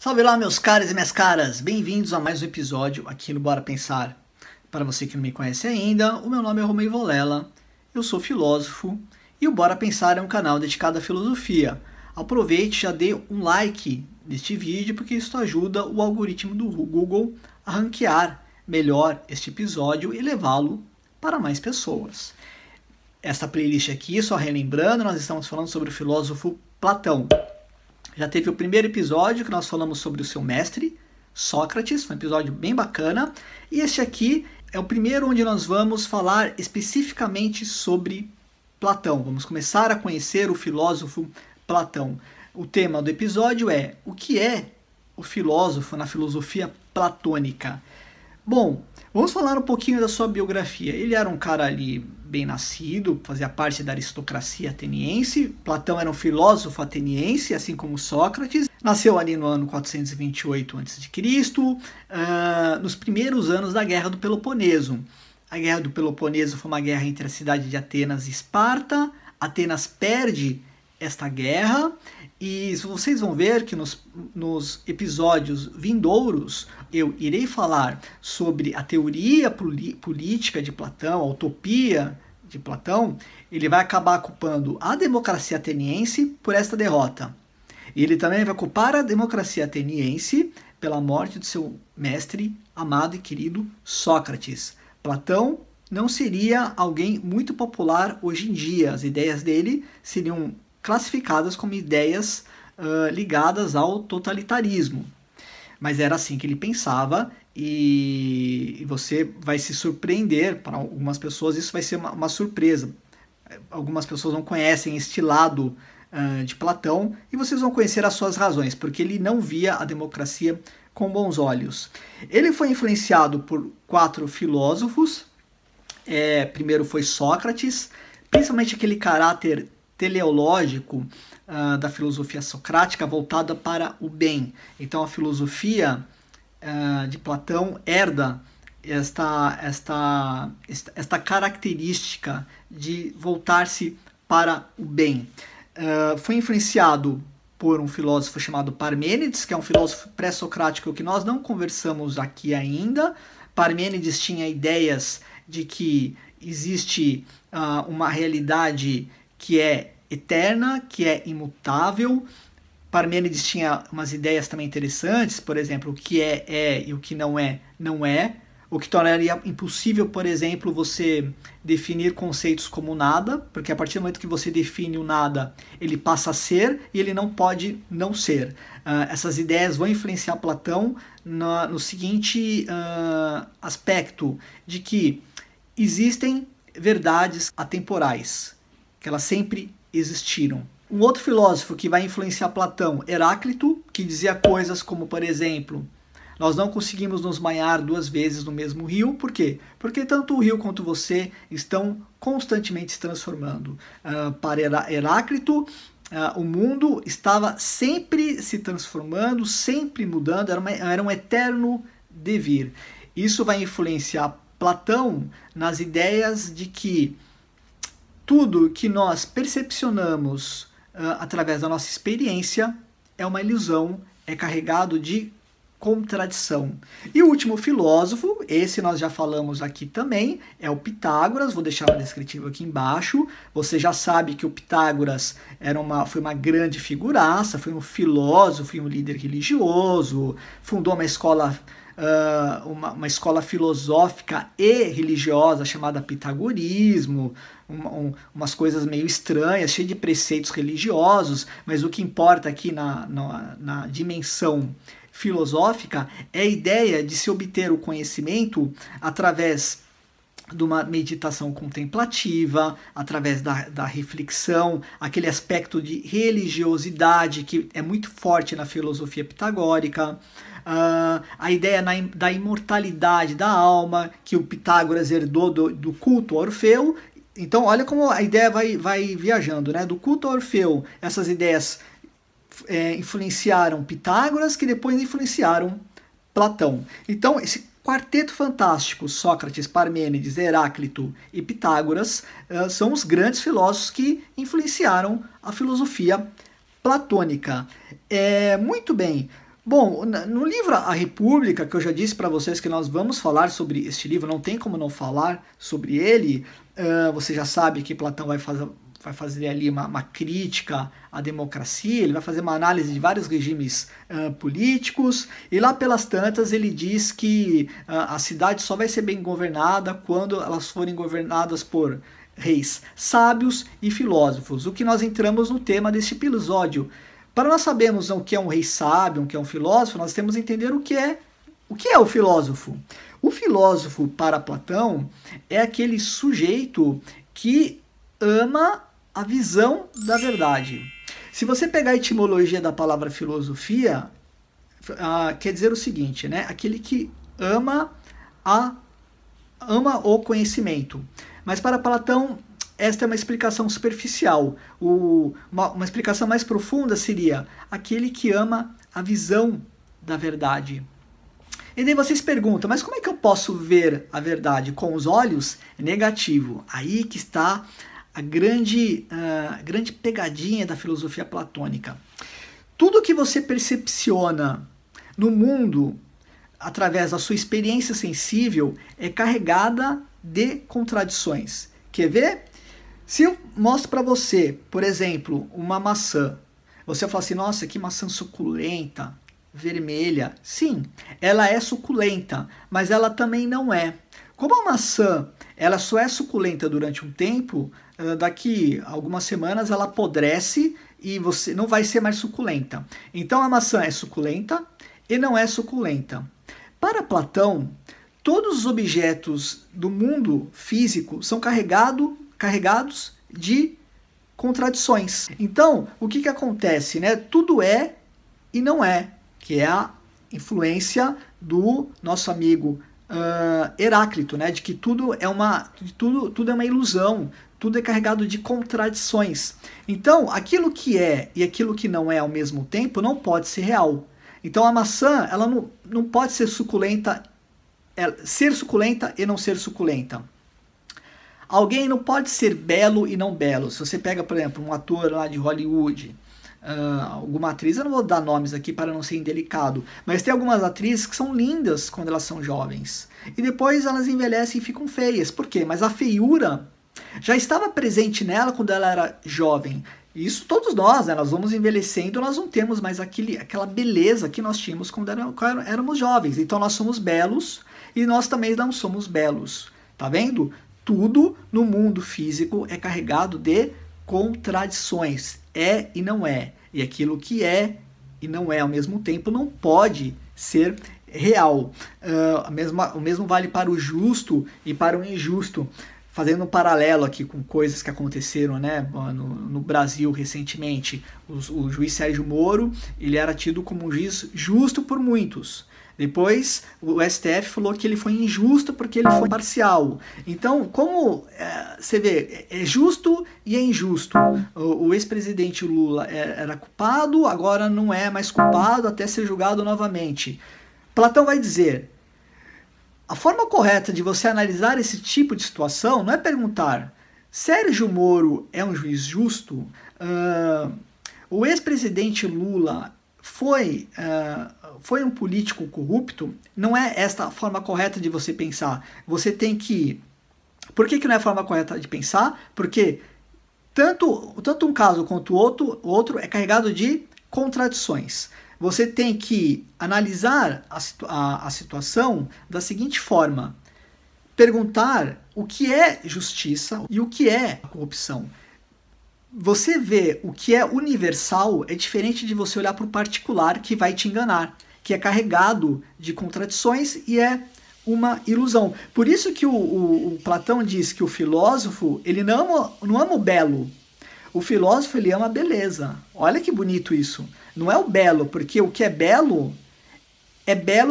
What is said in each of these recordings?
Salve lá, meus caras e minhas caras! Bem-vindos a mais um episódio aqui no Bora Pensar. Para você que não me conhece ainda, o meu nome é Romeu Volela, eu sou filósofo e o Bora Pensar é um canal dedicado à filosofia. Aproveite e já dê um like neste vídeo porque isso ajuda o algoritmo do Google a ranquear melhor este episódio e levá-lo para mais pessoas. Esta playlist aqui, só relembrando, nós estamos falando sobre o filósofo Platão. Já teve o primeiro episódio que nós falamos sobre o seu mestre, Sócrates, foi um episódio bem bacana. E este aqui é o primeiro onde nós vamos falar especificamente sobre Platão. Vamos começar a conhecer o filósofo Platão. O tema do episódio é: o que é o filósofo na filosofia platônica? Bom, vamos falar um pouquinho da sua biografia. Ele era um cara ali bem nascido, fazia parte da aristocracia ateniense. Platão era um filósofo ateniense, assim como Sócrates. Nasceu ali no ano 428 a.C., nos primeiros anos da Guerra do Peloponeso. A Guerra do Peloponeso foi uma guerra entre a cidade de Atenas e Esparta. Atenas perde esta guerra e vocês vão ver que nos episódios vindouros eu irei falar sobre a teoria política de Platão, a utopia de Platão. Ele vai acabar culpando a democracia ateniense por esta derrota. E ele também vai culpar a democracia ateniense pela morte do seu mestre amado e querido Sócrates. Platão não seria alguém muito popular hoje em dia. As ideias dele seriam classificadas como ideias ligadas ao totalitarismo. Mas era assim que ele pensava e você vai se surpreender. Para algumas pessoas isso vai ser uma surpresa. Algumas pessoas não conhecem este lado de Platão e vocês vão conhecer as suas razões, porque ele não via a democracia com bons olhos. Ele foi influenciado por 4 filósofos. Primeiro foi Sócrates, principalmente aquele caráter teleológico da filosofia socrática voltada para o bem. Então a filosofia de Platão herda esta característica de voltar-se para o bem. Foi influenciado por um filósofo chamado Parmênides, que é um filósofo pré-socrático que nós não conversamos aqui ainda. Parmênides tinha ideias de que existe uma realidade que é eterna, que é imutável. Parmênides tinha umas ideias também interessantes, por exemplo, o que é e o que não é, não é. O que tornaria impossível, por exemplo, você definir conceitos como nada, porque a partir do momento que você define o nada, ele passa a ser e ele não pode não ser. Essas ideias vão influenciar Platão no seguinte aspecto, de que existem verdades atemporais, que elas sempre existiram. Um outro filósofo que vai influenciar Platão, Heráclito, que dizia coisas como, por exemplo, nós não conseguimos nos banhar 2 vezes no mesmo rio. Por quê? Porque tanto o rio quanto você estão constantemente se transformando. Para Heráclito, o mundo estava sempre se transformando, sempre mudando, era um eterno devir. Isso vai influenciar Platão nas ideias de que tudo que nós percepcionamos através da nossa experiência é uma ilusão, é carregado de contradição. E o último filósofo, esse nós já falamos aqui também, é o Pitágoras. Vou deixar o descritivo aqui embaixo. Você já sabe que o Pitágoras foi uma grande figuraça, foi um filósofo e um líder religioso, fundou uma escola filosófica e religiosa chamada pitagorismo, umas coisas meio estranhas, cheias de preceitos religiosos, mas o que importa aqui na dimensão filosófica é a ideia de se obter o conhecimento através de uma meditação contemplativa, através da reflexão, aquele aspecto de religiosidade que é muito forte na filosofia pitagórica, a ideia da imortalidade da alma, que o Pitágoras herdou do culto a Orfeu. Então olha como a ideia vai viajando, né? Do culto a Orfeu, essas ideias influenciaram Pitágoras, que depois influenciaram Platão. Então esse quarteto fantástico, Sócrates, Parmênides, Heráclito e Pitágoras, são os grandes filósofos que influenciaram a filosofia platônica. Muito bem, Bom, no livro A República, que eu já disse para vocês que nós vamos falar sobre este livro, não tem como não falar sobre ele, você já sabe que Platão vai fazer ali uma crítica à democracia, ele vai fazer uma análise de vários regimes políticos, e lá pelas tantas ele diz que a cidade só vai ser bem governada quando elas forem governadas por reis sábios e filósofos, o que nós entramos no tema deste episódio. Para nós sabermos o que é um rei sábio, o que é um filósofo, nós temos que entender o que é o filósofo. O filósofo, para Platão, é aquele sujeito que ama a visão da verdade. Se você pegar a etimologia da palavra filosofia, quer dizer o seguinte, né? Aquele que ama o conhecimento. Mas para Platão, esta é uma explicação superficial. Uma explicação mais profunda seria aquele que ama a visão da verdade. E daí vocês perguntam, mas como é que eu posso ver a verdade? Com os olhos? É negativo. Aí que está a grande pegadinha da filosofia platônica. Tudo que você percepciona no mundo através da sua experiência sensível é carregada de contradições. Quer ver? Se eu mostro para você, por exemplo, uma maçã, você fala assim, nossa, que maçã suculenta, vermelha. Sim, ela é suculenta, mas ela também não é. Como a maçã, ela só é suculenta durante um tempo, daqui a algumas semanas ela apodrece e você não vai ser mais suculenta. Então a maçã é suculenta e não é suculenta. Para Platão, todos os objetos do mundo físico são carregados de contradições. Então, o que acontece, né? Tudo é e não é, que é a influência do nosso amigo Heráclito, né? De que tudo é uma ilusão, tudo é carregado de contradições. Então, aquilo que é e aquilo que não é ao mesmo tempo não pode ser real. Então, a maçã, ela não pode ser suculenta e não ser suculenta. Alguém não pode ser belo e não belo. Se você pega, por exemplo, um ator lá de Hollywood, alguma atriz, eu não vou dar nomes aqui para não ser indelicado, mas tem algumas atrizes que são lindas quando elas são jovens. E depois elas envelhecem e ficam feias. Por quê? Mas a feiura já estava presente nela quando ela era jovem. Isso todos nós, né? Nós vamos envelhecendo, nós não temos mais aquela beleza que nós tínhamos quando éramos jovens. Então nós somos belos e nós também não somos belos. Tá vendo? Tudo no mundo físico é carregado de contradições. É e não é. E aquilo que é e não é ao mesmo tempo não pode ser real. O mesmo vale para o justo e para o injusto. Fazendo um paralelo aqui com coisas que aconteceram, né, no Brasil recentemente. O juiz Sérgio Moro, ele era tido como um juiz justo por muitos. Depois o STF falou que ele foi injusto porque ele foi parcial. Então, como você vê, é justo e é injusto. O ex-presidente Lula era culpado, agora não é mais culpado até ser julgado novamente. Platão vai dizer, a forma correta de você analisar esse tipo de situação não é perguntar, Sérgio Moro é um juiz justo? O ex-presidente Lula foi um político corrupto? Não é esta a forma correta de você pensar. Você tem que... Por que não é a forma correta de pensar? Porque tanto um caso quanto o outro é carregado de contradições. Você tem que analisar a situação da seguinte forma. Perguntar o que é justiça e o que é corrupção. Você vê o que é universal é diferente de você olhar para o particular que vai te enganar, que é carregado de contradições e é uma ilusão. Por isso que o Platão diz que o filósofo ele não ama o belo. O filósofo ele ama a beleza. Olha que bonito isso. Não é o belo, porque o que é belo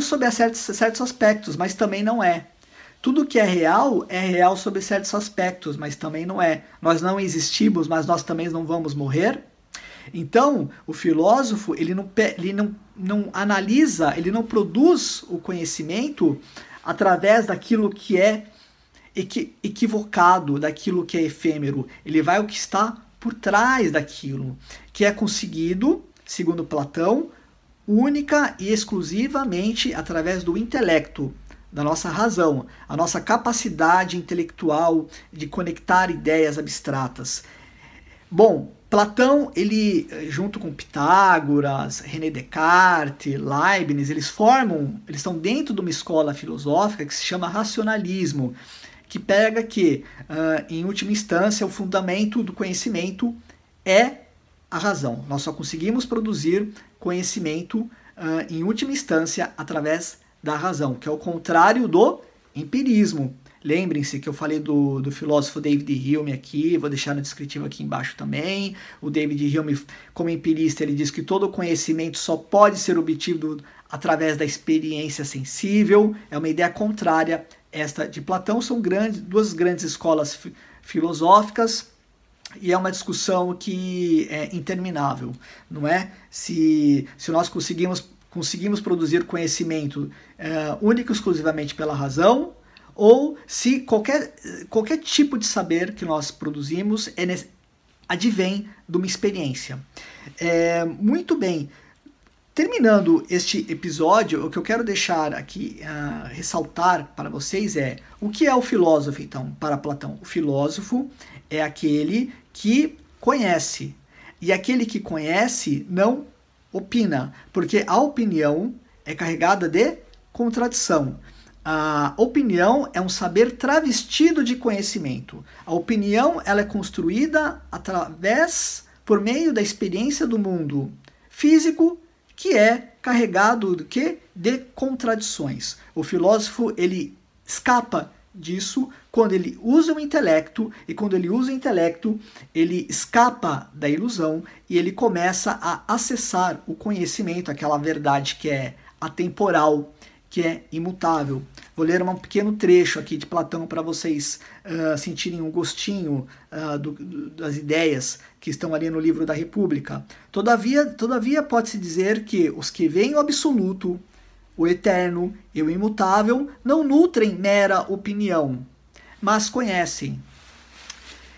sob certos aspectos, mas também não é. Tudo que é real sob certos aspectos, mas também não é. Nós não existimos, mas nós também não vamos morrer. Então, o filósofo, ele não analisa, ele não produz o conhecimento através daquilo que é equivocado, daquilo que é efêmero. Ele vai ao que está por trás daquilo, que é conseguido, segundo Platão, única e exclusivamente através do intelecto, da nossa razão, a nossa capacidade intelectual de conectar ideias abstratas. Bom, Platão, ele, junto com Pitágoras, René Descartes, Leibniz, eles estão dentro de uma escola filosófica que se chama racionalismo, que pega que, em última instância, o fundamento do conhecimento é a razão. Nós só conseguimos produzir conhecimento, em última instância, através da razão, que é o contrário do empirismo. Lembrem-se que eu falei do filósofo David Hume aqui, vou deixar no descritivo aqui embaixo também. O David Hume, como empirista, ele diz que todo conhecimento só pode ser obtido através da experiência sensível. É uma ideia contrária esta de Platão. São duas grandes escolas filosóficas e é uma discussão que é interminável, não é? Se nós conseguimos produzir conhecimento único e exclusivamente pela razão, ou se qualquer tipo de saber que nós produzimos advém de uma experiência. Muito bem, terminando este episódio, o que eu quero deixar aqui, ressaltar para vocês o que é o filósofo, então, para Platão? O filósofo é aquele que conhece, e aquele que conhece não opina, porque a opinião é carregada de contradição. A opinião é um saber travestido de conhecimento. A opinião ela é construída por meio da experiência do mundo físico, que é carregado de contradições. O filósofo ele escapa disso quando ele usa o intelecto, e quando ele usa o intelecto, ele escapa da ilusão e ele começa a acessar o conhecimento, aquela verdade que é atemporal, que é imutável. Vou ler um pequeno trecho aqui de Platão para vocês sentirem um gostinho das ideias que estão ali no livro da República. Todavia pode-se dizer que os que veem o absoluto, o eterno e o imutável não nutrem mera opinião, mas conhecem.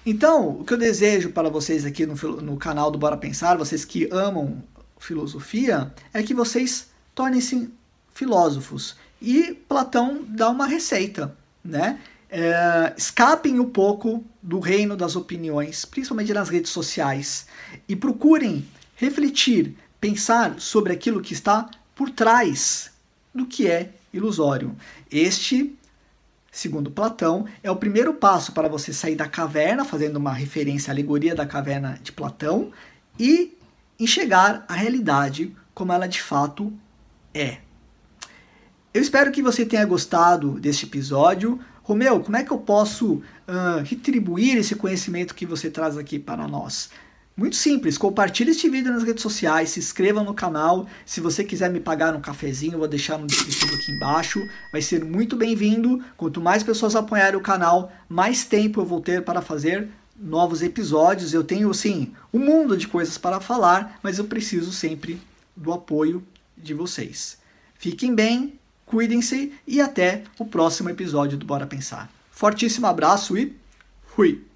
Então, o que eu desejo para vocês aqui no canal do Bora Pensar, vocês que amam filosofia, é que vocês tornem-se filósofos. E Platão dá uma receita, né? Escapem um pouco do reino das opiniões, principalmente nas redes sociais, e procurem refletir, pensar sobre aquilo que está por trás do que é ilusório. Este, segundo Platão, é o primeiro passo para você sair da caverna, fazendo uma referência à alegoria da caverna de Platão, e enxergar a realidade como ela de fato é. Eu espero que você tenha gostado deste episódio. Romeu, como é que eu posso retribuir esse conhecimento que você traz aqui para nós? Muito simples, compartilhe este vídeo nas redes sociais, se inscreva no canal. Se você quiser me pagar um cafezinho, eu vou deixar no descritivo aqui embaixo. Vai ser muito bem-vindo. Quanto mais pessoas apoiarem o canal, mais tempo eu vou ter para fazer novos episódios. Eu tenho, sim, um mundo de coisas para falar, mas eu preciso sempre do apoio de vocês. Fiquem bem, cuidem-se e até o próximo episódio do Bora Pensar. Fortíssimo abraço e fui!